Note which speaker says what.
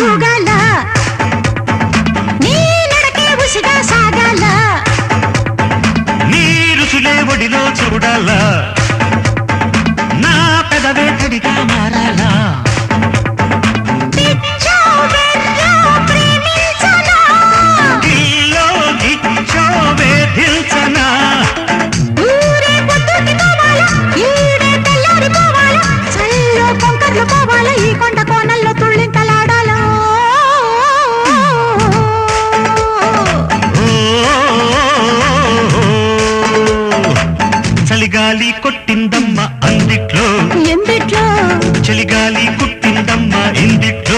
Speaker 1: ఊగాల నీ నడకే ఉసిగా సాగాల
Speaker 2: నీ రుచులే ఒడిలో చూడాలా నా పెదవే తడిగా మారాలా
Speaker 1: ఈ కొండ కోనల్లో తుళ్ళింతలాడాలా
Speaker 2: చలిగాలి కొట్టిందమ్మ అందిట్లో
Speaker 1: ఎందిట్లో
Speaker 2: చలిగాలి కుట్టిందమ్మ ఇందిట్లో